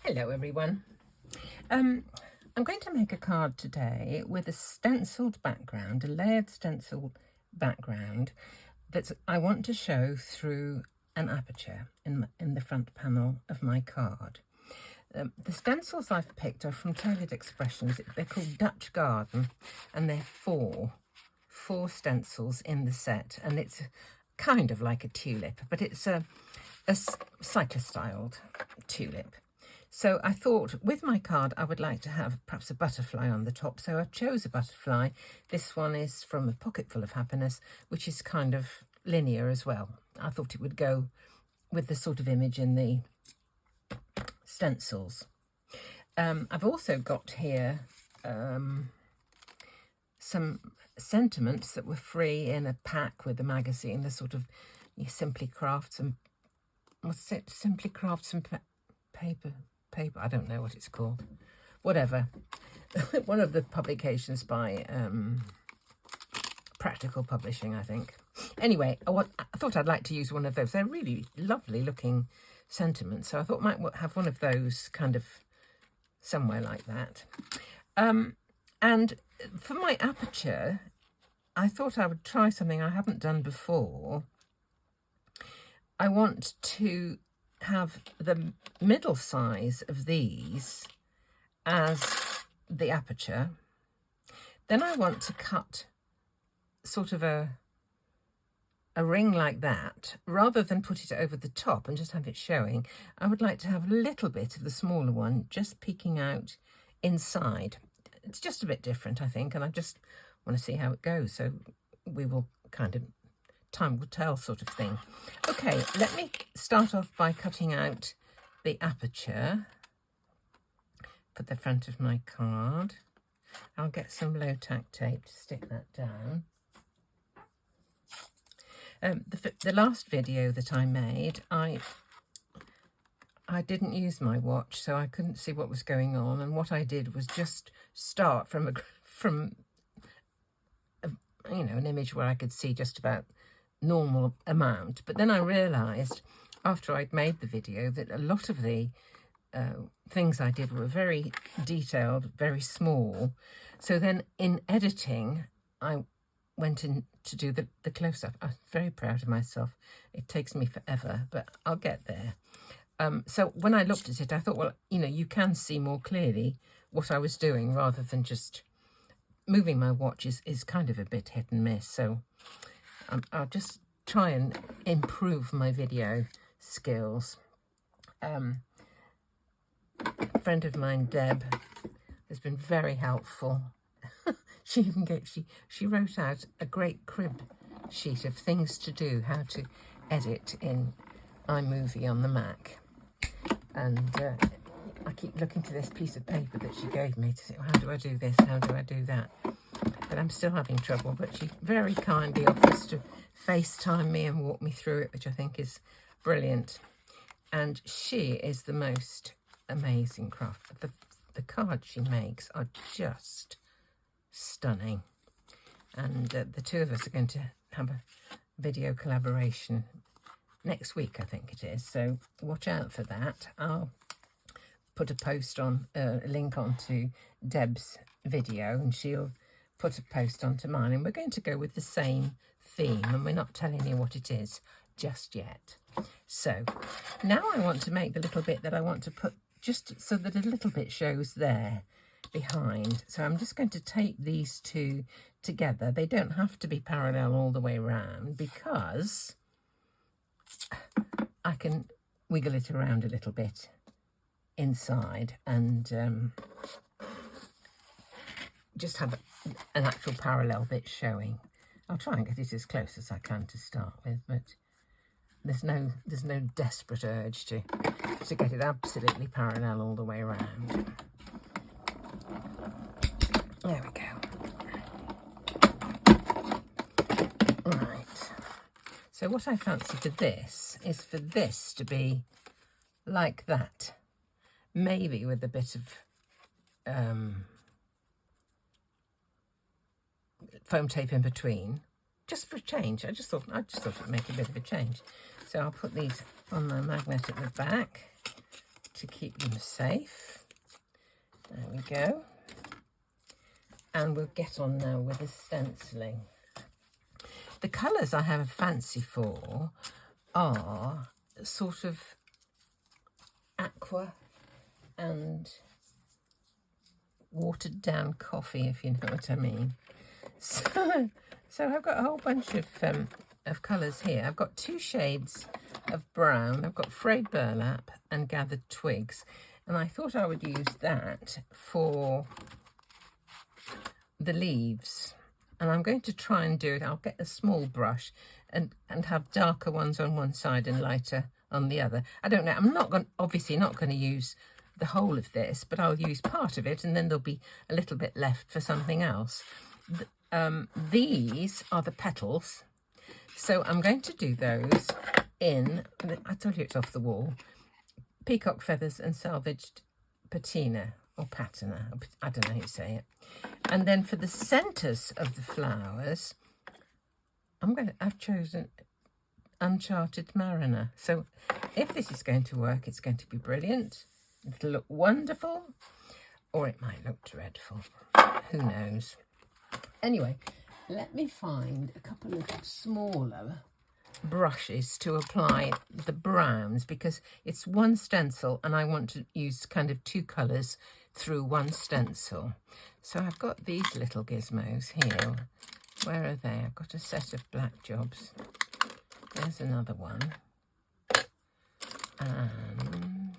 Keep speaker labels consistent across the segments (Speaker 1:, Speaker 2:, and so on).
Speaker 1: Hello everyone. I'm going to make a card today with a stenciled background, a layered stencil background that I want to show through an aperture in the front panel of my card. The stencils I've picked are from Tailored Expressions. They're called Dutch Garden, and they're four stencils in the set, and it's kind of like a tulip, but it's a cyclostyled tulip. So I thought with my card I would like to have perhaps a butterfly on the top, so I chose a butterfly. This one is from A Pocketful of Happiness, which is kind of linear as well. I thought it would go with the sort of image in the stencils. I've also got here some sentiments that were free in a pack with the magazine, the sort of Simply Crafts and what's it? Simply Crafts and paper. I don't know what it's called. Whatever. One of the publications by Practical Publishing, I think. Anyway, I thought I'd like to use one of those. They're really lovely looking sentiments, so I thought I might have one of those kind of somewhere like that. And for my aperture, I thought I would try something I haven't done before. I want to have the middle size of these as the aperture. Then I want to cut sort of a ring like that, rather than put it over the top and just have it showing. I would like to have a little bit of the smaller one just peeking out inside. It's just a bit different, I think, and I just want to see how it goes. So we will kind of, time will tell sort of thing. Okay, let me start off by cutting out the aperture for the front of my card. I'll get some low tack tape to stick that down. The last video that I made, I didn't use my watch, so I couldn't see what was going on, and what I did was just start from an image where I could see just about normal amount. But then I realized after I'd made the video that a lot of the things I did were very detailed, very small. So then in editing, I went in to do the close-up. I'm very proud of myself. It takes me forever, but I'll get there. So when I looked at it, I thought, well, you can see more clearly what I was doing rather than just moving my watch is kind of a bit hit and miss. So I'll just try and improve my video skills. A friend of mine, Deb, has been very helpful. She wrote out a great crib sheet of things to do, how to edit in iMovie on the Mac. And I keep looking to this piece of paper that she gave me to say, well, how do I do this? How do I do that? But I'm still having trouble. But she very kindly offers to FaceTime me and walk me through it, which I think is brilliant. And she is the most amazing craft. The cards she makes are just stunning. And the two of us are going to have a video collaboration next week, I think it is. So watch out for that. I'll put a post on, a link onto Deb's video, and she'll put a post onto mine, and we're going to go with the same theme, and we're not telling you what it is just yet. So now I want to make the little bit that I want to put, just so that a little bit shows there behind. So I'm just going to tape these two together. They don't have to be parallel all the way around, because I can wiggle it around a little bit inside and just have an actual parallel bit showing. I'll try and get it as close as I can to start with, but there's no desperate urge to get it absolutely parallel all the way around. There we go. Right. So what I fancy for this is for this to be like that, maybe with a bit of foam tape in between, just for a change. I just thought it'd make a bit of a change. So I'll put these on the magnet at the back to keep them safe. There we go. And we'll get on now with the stenciling. The colours I have a fancy for are sort of aqua and watered down coffee, if you know what I mean. So I've got a whole bunch of colours here. I've got 2 shades of brown. I've got Frayed Burlap and Gathered Twigs. And I thought I would use that for the leaves. And I'm going to try and do it. I'll get a small brush and have darker ones on one side and lighter on the other. I don't know. I'm obviously not going to use the whole of this, but I'll use part of it, and then there'll be a little bit left for something else. These are the petals. So I'm going to do those in, I told you it's off the wall, Peacock Feathers and Salvaged Patina, or Patina, I don't know how you say it. And then for the centres of the flowers, I've chosen Uncharted Mariner. So if this is going to work, it's going to be brilliant. It'll look wonderful, or it might look dreadful. Who knows? Anyway, let me find a couple of smaller brushes to apply the browns, because it's one stencil and I want to use kind of 2 colours through one stencil. So I've got these little gizmos here. Where are they? I've got a set of black jobs. There's another one. And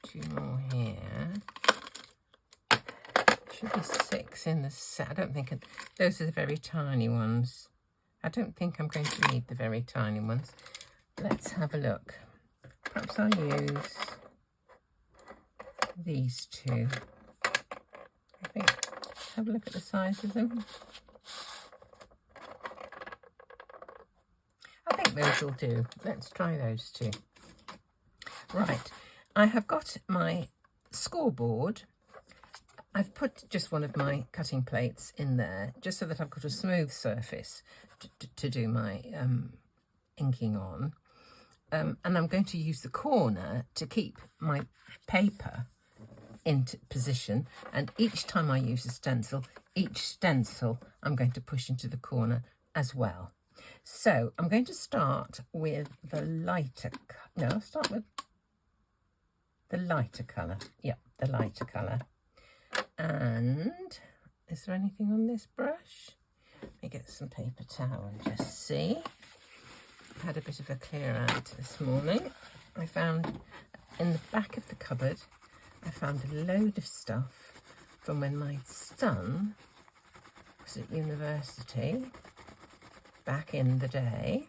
Speaker 1: 2 more here. Should be 6 in the set. I don't think those are the very tiny ones. I don't think I'm going to need the very tiny ones. Let's have a look. Perhaps I'll use these 2. I think, have a look at the size of them. I think those will do. Let's try those 2. Right, I have got my scoreboard. I've put just one of my cutting plates in there, just so that I've got a smooth surface to do my inking on. And I'm going to use the corner to keep my paper into position. And each time I use a stencil, each stencil I'm going to push into the corner as well. So I'm going to start with the lighter, no, I'll start with the lighter colour. Yep, the lighter colour. And is there anything on this brush? Let me get some paper towel and just see. I've had a bit of a clear out this morning. I found in the back of the cupboard, I found a load of stuff from when my son was at university back in the day.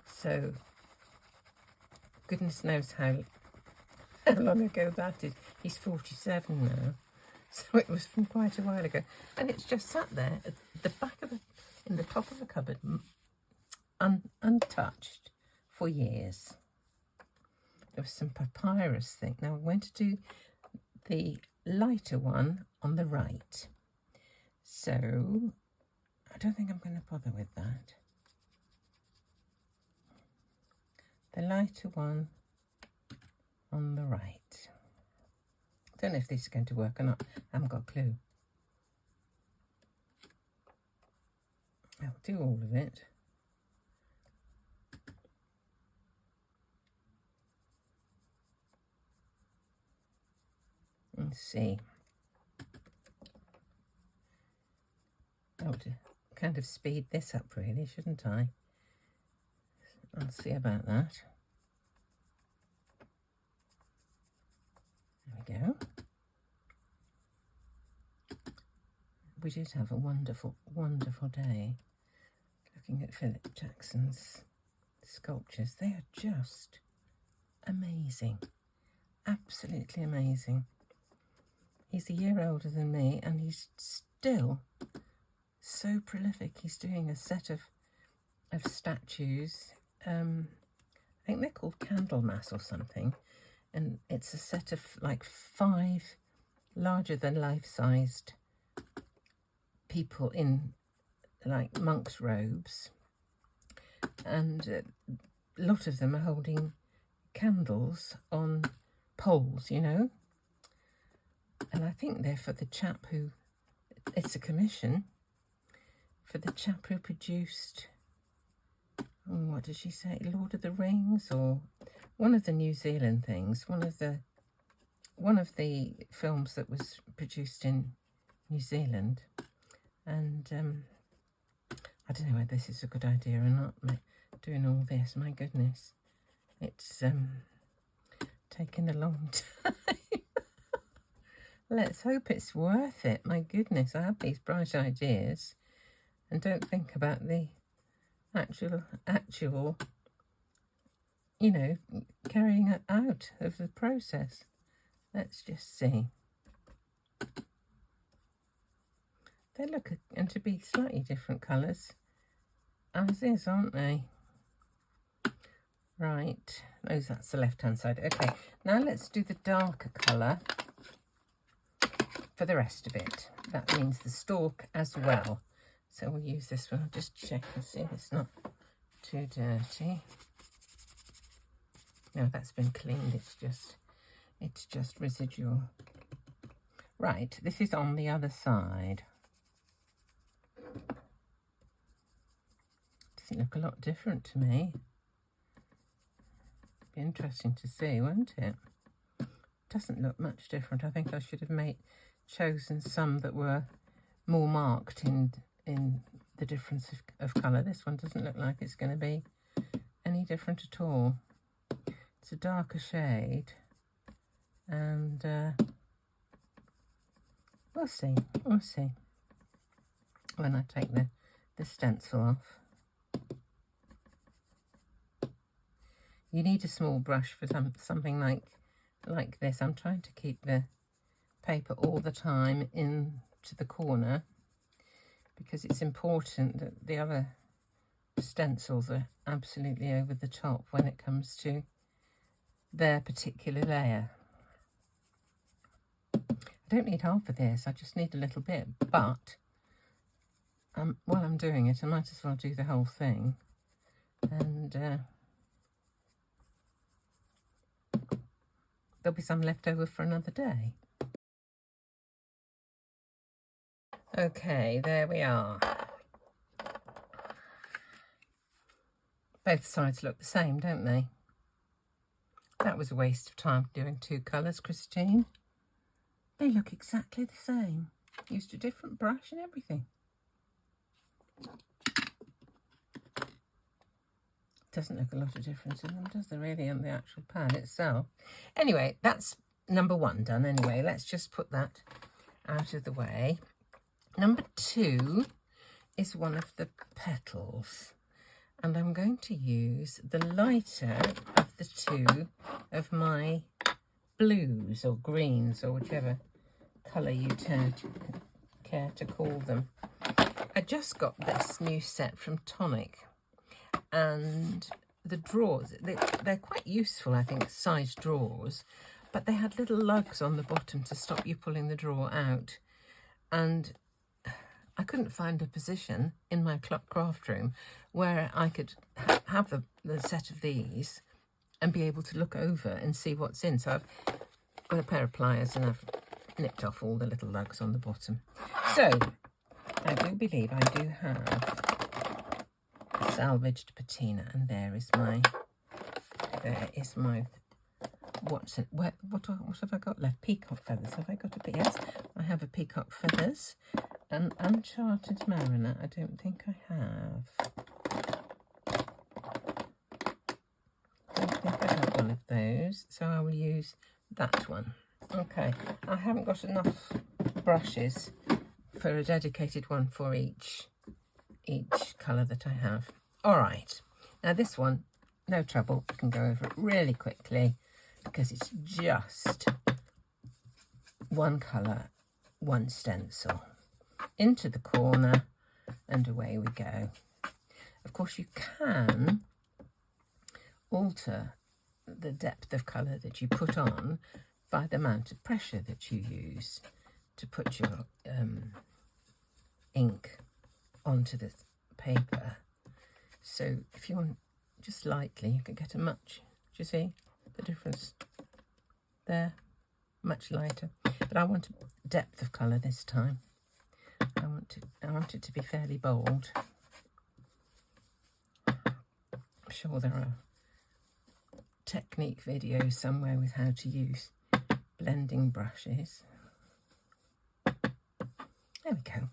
Speaker 1: So goodness knows how long ago that is. He's 47 now, so it was from quite a while ago, and it's just sat there at the back of in the top of the cupboard, untouched for years. There was some papyrus thing. Now I'm going to do the lighter one on the right, so I don't think I'm going to bother with that. The lighter one on the right. I don't know if this is going to work or not. I haven't got a clue. I'll do all of it. Let's see. I ought to kind of speed this up really, shouldn't I? I'll see about that. There we go. We did have a wonderful, wonderful day looking at Philip Jackson's sculptures. They are just amazing. Absolutely amazing. He's a year older than me and he's still so prolific. He's doing a set of statues. I think they're called Candlemas or something. And it's a set of like 5 larger than life-sized people in like monks' robes. And a lot of them are holding candles on poles, you know. And I think they're for the chap who, it's a commission for the chap who produced, oh, what did she say, Lord of the Rings, or one of the New Zealand things, one of the films that was produced in New Zealand. And I don't know whether this is a good idea or not, doing all this. My goodness, it's taken a long time. Let's hope it's worth it. My goodness, I have these bright ideas and don't think about the actual, you know, carrying it out of the process. Let's just see. They look and to be slightly different colours as is, aren't they? Right, that's the left-hand side. Okay, now let's do the darker colour for the rest of it. That means the stalk as well. So we'll use this one. I'll just check and see if it's not too dirty. No, that's been cleaned. It's just residual. Right, this is on the other side. Doesn't look a lot different to me. Be interesting to see, won't it? Doesn't look much different. I think I should have chosen some that were more marked in the difference of colour. This one doesn't look like it's going to be any different at all. It's a darker shade, and we'll see when I take the stencil off. You need a small brush for something like this. I'm trying to keep the paper all the time into the corner because it's important that the other stencils are absolutely over the top when it comes to their particular layer. I don't need half of this, I just need a little bit, but while I'm doing it I might as well do the whole thing, and there'll be some left over for another day. Okay, there we are. Both sides look the same, don't they? That was a waste of time doing two colours, Christine. They look exactly the same. Used a different brush and everything. Doesn't look a lot of difference in them, does there really, on the actual pad itself? Anyway, that's number one done anyway. Let's just put that out of the way. Number two is one of the petals. And I'm going to use the lighter of the two of my blues or greens or whichever colour you care to call them. I just got this new set from Tonic, and the drawers, they're quite useful, I think, size drawers, but they had little lugs on the bottom to stop you pulling the drawer out, and I couldn't find a position in my craft room where I could have the set of these and be able to look over and see what's in. So I've got a pair of pliers and I've nipped off all the little lugs on the bottom. So I do believe I do have Salvaged Patina, and there is my what have I got left? Peacock feathers. Have I got a yes? I have a peacock feathers. An Uncharted Mariner, I don't think I have. I don't think I have one of those, so I will use that one. Okay, I haven't got enough brushes for a dedicated one for each colour that I have. All right, now this one, no trouble, I can go over it really quickly because it's just one colour, one stencil. Into the corner and away we go. Of course, you can alter the depth of colour that you put on by the amount of pressure that you use to put your ink onto the paper. So if you want just lightly, you can get a much, do you see the difference? There, much lighter. But I want a depth of colour this time. I want it to be fairly bold. I'm sure there are technique videos somewhere with how to use blending brushes. There we go.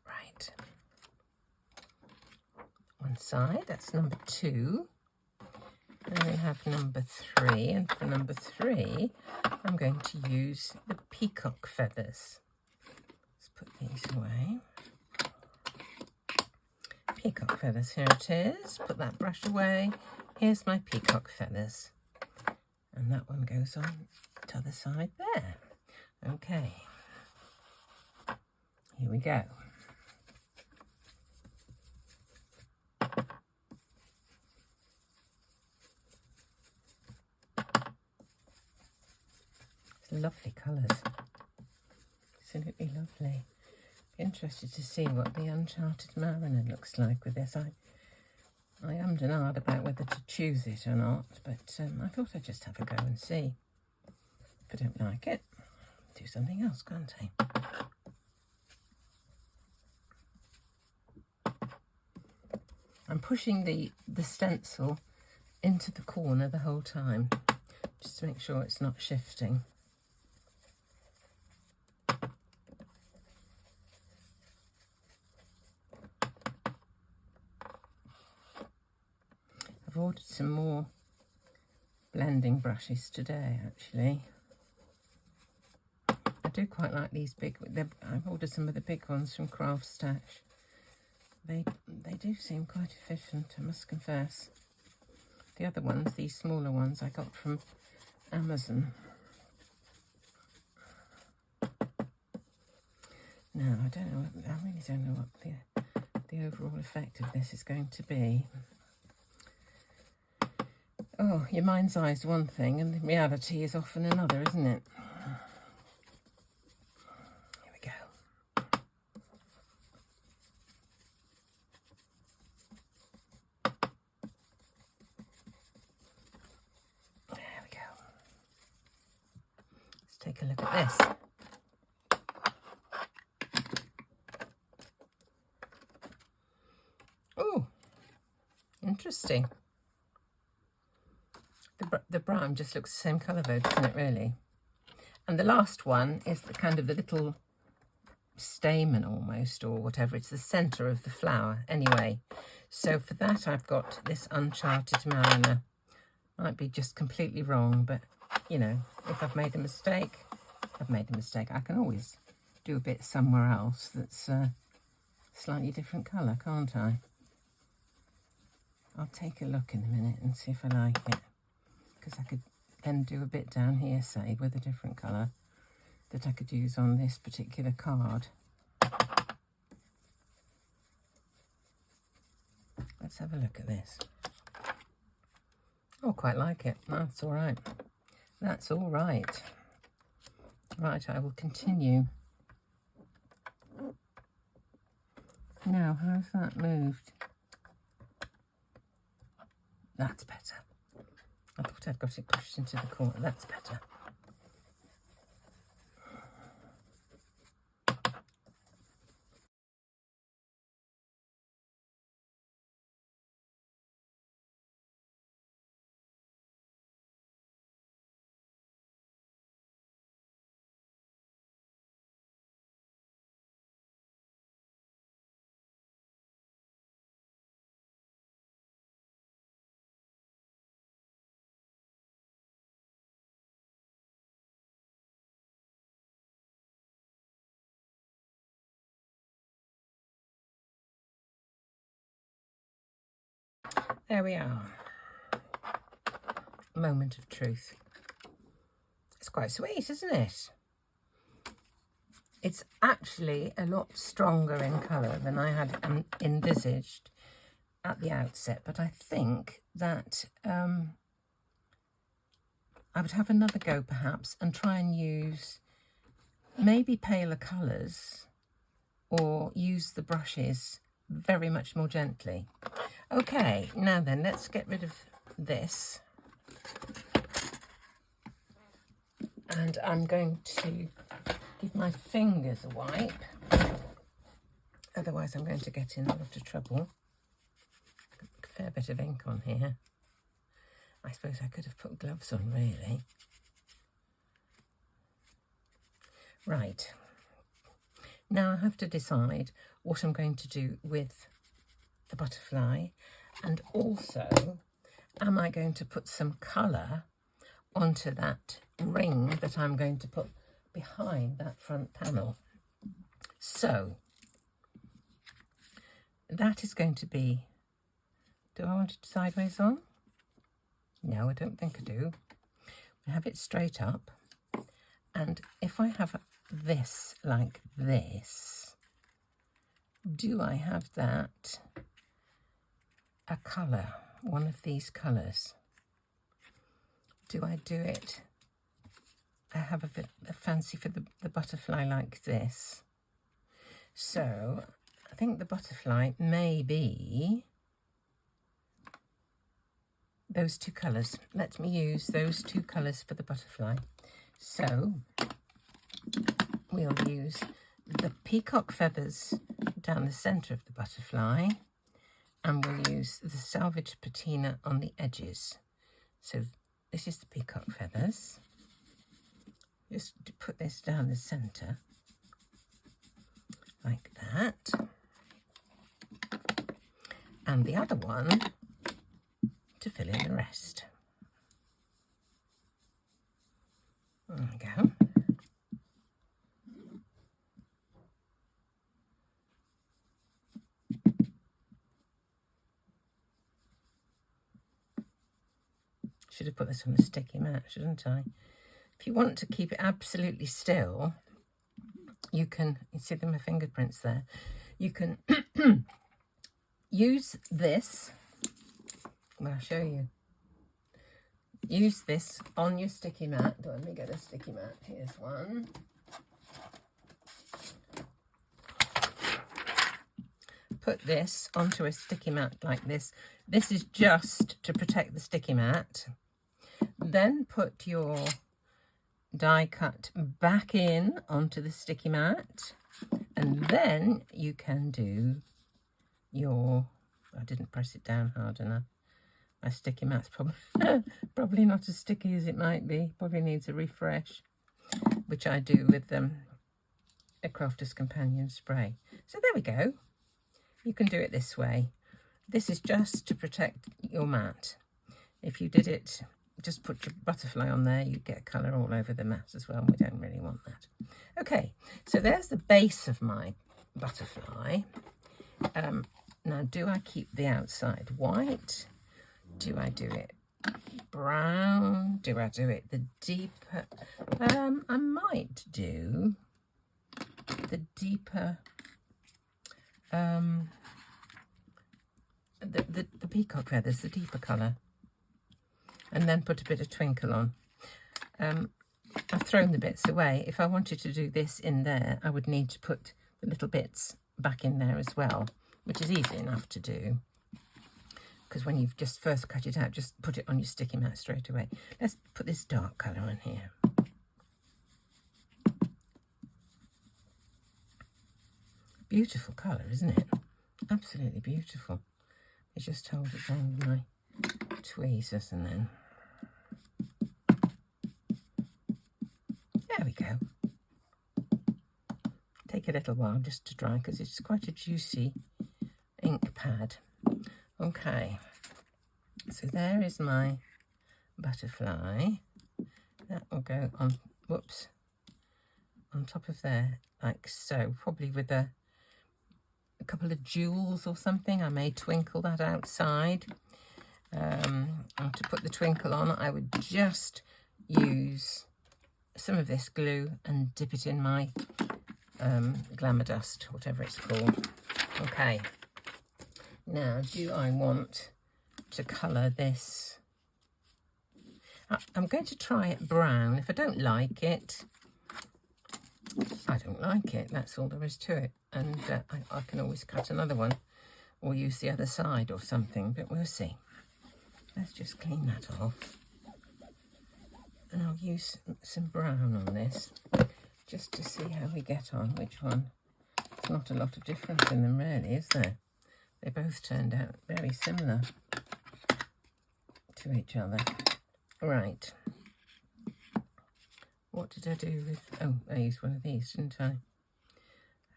Speaker 1: Right. One side, that's number 2. Then we have number 3, and for number 3, I'm going to use the peacock feathers. Let's put these away. Peacock feathers, here it is. Put that brush away. Here's my peacock feathers. And that one goes on the other side there. Okay. Here we go. Lovely colours, absolutely lovely. Interested to see what the Uncharted Mariner looks like with this. I ummed and ahed about whether to choose it or not, but I thought I'd just have a go and see. If I don't like it, do something else, can't I? I'm pushing the stencil into the corner the whole time, just to make sure it's not shifting. I've ordered some more blending brushes today, actually. I do quite like these big. I've ordered some of the big ones from Craft Stash. They do seem quite efficient, I must confess. The other ones, these smaller ones, I got from Amazon. Now, I really don't know what the overall effect of this is going to be. Oh, your mind's eye is one thing and the reality is often another, isn't it? Here we go. There we go. Let's take a look at this. Oh, interesting. The brown just looks the same colour though, doesn't it, really? And the last one is the kind of the little stamen almost, or whatever. It's the centre of the flower anyway. So for that I've got this Uncharted Mariner. Might be just completely wrong, but you know, if I've made a mistake, I've made a mistake. I can always do a bit somewhere else that's slightly different colour, can't I? I'll take a look in a minute and see if I like it. Because I could then do a bit down here, say, with a different colour that I could use on this particular card. Let's have a look at this. Oh, quite like it. That's all right. That's all right. Right, I will continue. Now, how's that moved? That's better. I thought I'd got it pushed into the corner. That's better. There we are. Moment of truth. It's quite sweet, isn't it? It's actually a lot stronger in colour than I had envisaged at the outset, but I think that I would have another go perhaps and try and use maybe paler colours or use the brushes very much more gently. Okay, now then, let's get rid of this And I'm going to give my fingers a wipe. Otherwise I'm going to get in a lot of trouble. A fair bit of ink on here. I suppose I could have put gloves on, really. Right. Now I have to decide what I'm going to do with the butterfly, and also am I going to put some colour onto that ring that I'm going to put behind that front panel. So that is going to be, do I want it sideways on? No, I don't think I do. I have it straight up, and if I have this like this, do I have that a colour, one of these colours? Do I do it? I have a fancy for the butterfly like this. So I think the butterfly may be those two colours. Let me use those two colours for the butterfly. So we'll use the peacock feathers down the centre of the butterfly, and we'll use the Salvaged patina on the edges. So this is the peacock feathers. Just to put this down the centre like that. And the other one to fill in the rest. There we go. Should have put this on a sticky mat, shouldn't I? If you want to keep it absolutely still, you can, you see my fingerprints there, you can use this, well, I'll show you. Use this on your sticky mat. Let me get a sticky mat. Here's one. Put this onto a sticky mat like this. This is just to protect the sticky mat. Then put your die cut back in onto the sticky mat, and then you can do your, I didn't press it down hard enough. My sticky mat's probably not as sticky as it might be. Probably needs a refresh, which I do with a Crafter's Companion spray. So there we go. You can do it this way. This is just to protect your mat. If you did it, just put your butterfly on there, you get colour all over the mat as well. We don't really want that. Okay, so there's the base of my butterfly. Now, do I keep the outside white? Do I do it brown? Do I do it the deeper? I might do the deeper, the peacock feathers, the deeper colour, and then put a bit of twinkle on. I've thrown the bits away. If I wanted to do this in there, I would need to put the little bits back in there as well, which is easy enough to do, because when you've just first cut it out, just put it on your sticky mat straight away. Let's put this dark colour on here. Beautiful colour, isn't it? Absolutely beautiful. I just hold it down with my tweezers and then... There we go. Take a little while just to dry because it's quite a juicy ink pad. Okay, so there is my butterfly. That will go on, whoops, on top of there, like so, probably with a couple of jewels or something. I may twinkle that outside. And to put the twinkle on, I would just use some of this glue and dip it in my glamour dust, whatever it's called. Okay. Now, do I want to colour this? I'm going to try it brown. If I don't like it, I don't like it. That's all there is to it. And I can always cut another one or use the other side or something, but we'll see. Let's just clean that off. And I'll use some brown on this just to see how we get on, which one. There's not a lot of difference in them really, is there? They both turned out very similar to each other. Right. What did I do with... Oh, I used one of these, didn't I?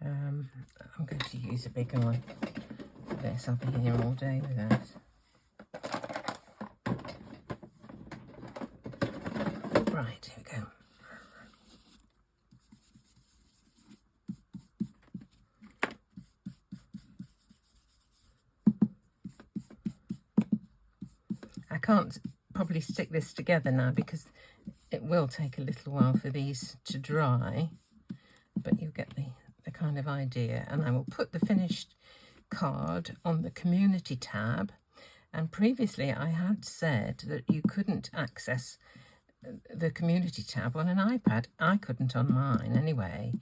Speaker 1: I'm going to use a bigger one for this. I'll be here all day with that. Right, here we go. I can't probably stick this together now because it will take a little while for these to dry, but you get the kind of idea. And I will put the finished card on the community tab. And previously I had said that you couldn't access the community tab on an iPad. I couldn't on mine anyway.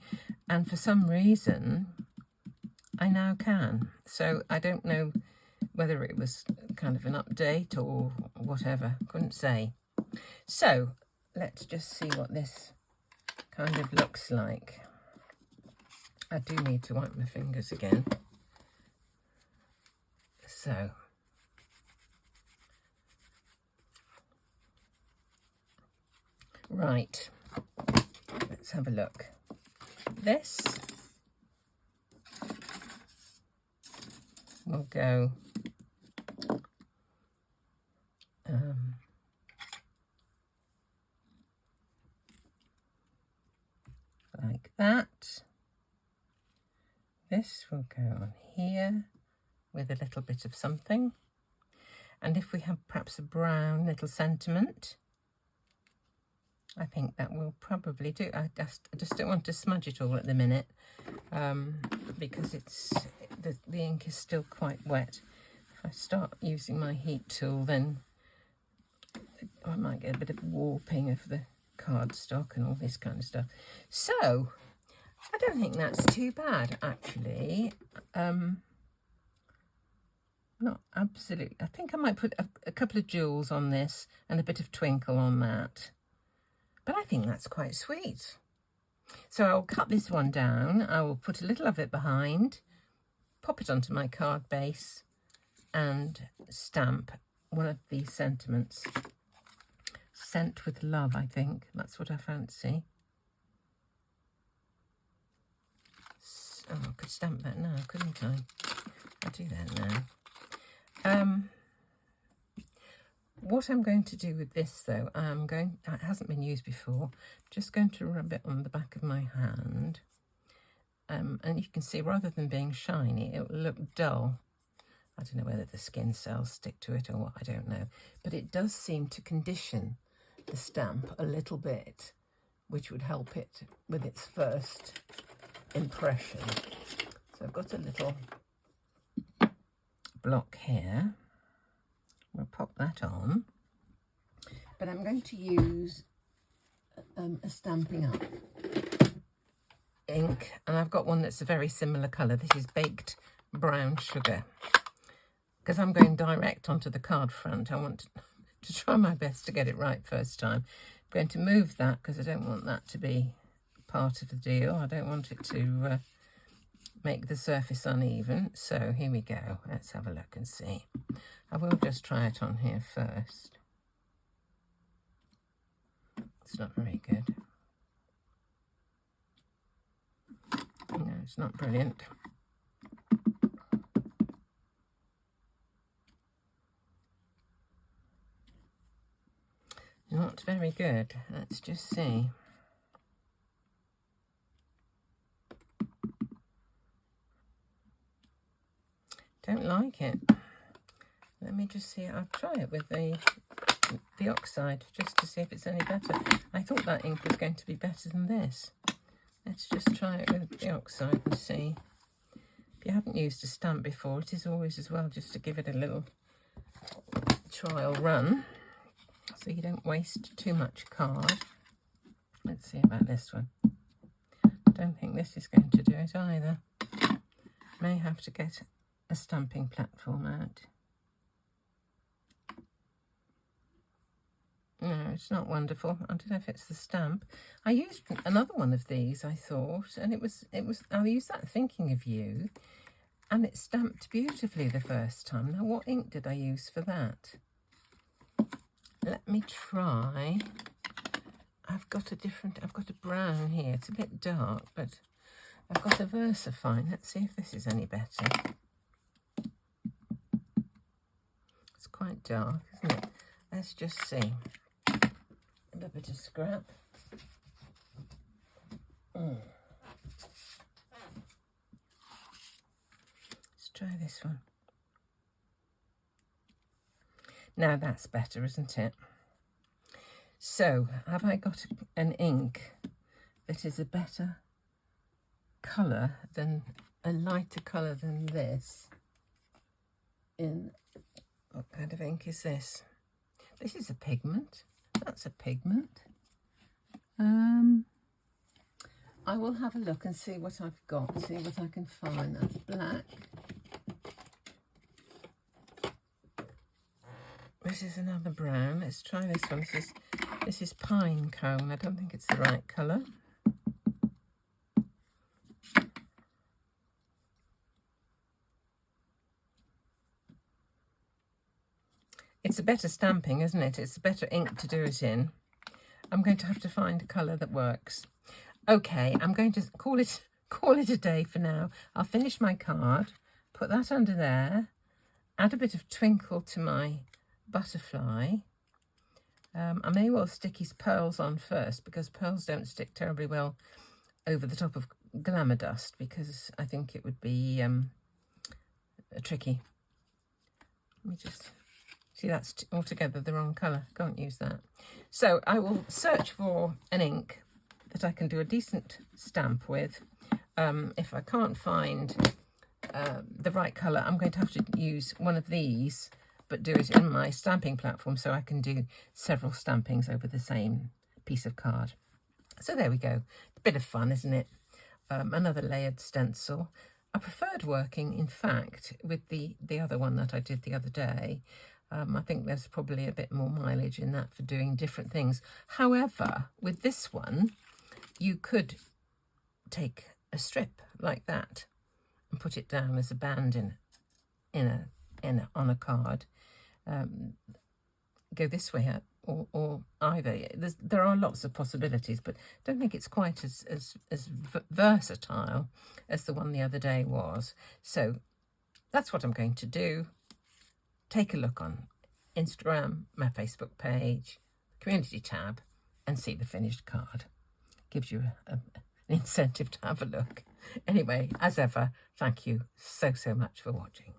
Speaker 1: And for some reason, I now can. So I don't know whether it was kind of an update or whatever. Couldn't say. So let's just see what this kind of looks like. I do need to wipe my fingers again. So, right, let's have a look. This will go like that. This will go on here with a little bit of something. And if we have perhaps a brown little sentiment, I think that will probably do. I just don't want to smudge it all at the minute because it's the ink is still quite wet. If I start using my heat tool, then I might get a bit of warping of the cardstock and all this kind of stuff. So I don't think that's too bad, actually. Not absolutely. I think I might put a couple of jewels on this and a bit of twinkle on that. But I think that's quite sweet. So I'll cut this one down. I will put a little of it behind, pop it onto my card base, and stamp one of these sentiments. Sent with love, I think. That's what I fancy. Oh, I could stamp that now, couldn't I? I'll do that now. What I'm going to do with this, though, it hasn't been used before, just going to rub it on the back of my hand. And you can see, rather than being shiny, it will look dull. I don't know whether the skin cells stick to it or what, I don't know. But it does seem to condition the stamp a little bit, which would help it with its first impression. So I've got a little block here. We'll pop that on. But I'm going to use a Stampin' Up ink, and I've got one that's a very similar colour. This is Baked Brown Sugar. Because I'm going direct onto the card front, I want to try my best to get it right first time. I'm going to move that because I don't want that to be part of the deal. I don't want it to make the surface uneven. So here we go. Let's have a look and see. I will just try it on here first. It's not very good. No, it's not brilliant. Not very good. Let's just see. Don't like it. Let me just see. I'll try it with the Oxide just to see if it's any better. I thought that ink was going to be better than this. Let's just try it with the Oxide and see. If you haven't used a stamp before, it is always as well just to give it a little trial run so you don't waste too much card. Let's see about this one. I don't think this is going to do it either. May have to get a stamping platform out. No, it's not wonderful. I don't know if it's the stamp. I used another one of these, I thought, and I used that thinking of you, and it stamped beautifully the first time. Now, what ink did I use for that? Let me try. I've got a brown here. It's a bit dark, but I've got a VersaFine. Let's see if this is any better. It's quite dark, isn't it? Let's just see. A bit of scrap. Let's try this one. Now that's better, isn't it? So, have I got an ink that is a better colour than, a lighter colour than this? What kind of ink is this? This is a pigment. That's a pigment. I will have a look and see what I've got, see what I can find. That's black. This is another brown. Let's try this one. This is pine cone. I don't think it's the right colour. It's a better stamping, isn't it? It's a better ink to do it in. I'm going to have to find a colour that works. Okay, I'm going to call it a day for now. I'll finish my card, put that under there, add a bit of twinkle to my butterfly. I may well stick his pearls on first, because pearls don't stick terribly well over the top of glamour dust, because I think it would be tricky. Let me just... See, that's altogether the wrong colour. Can't use that. So I will search for an ink that I can do a decent stamp with. If I can't find the right colour, I'm going to have to use one of these, but do it in my stamping platform so I can do several stampings over the same piece of card. So there we go. A bit of fun, isn't it? Another layered stencil. I preferred working, in fact, with the other one that I did the other day. I think there's probably a bit more mileage in that for doing different things. However, with this one, you could take a strip like that and put it down as a band on a card. Go this way or either. There are lots of possibilities, but I don't think it's quite as versatile as the one the other day was. So that's what I'm going to do. Take a look on Instagram, my Facebook page, community tab, and see the finished card. Gives you an incentive to have a look. Anyway, as ever, thank you so much for watching.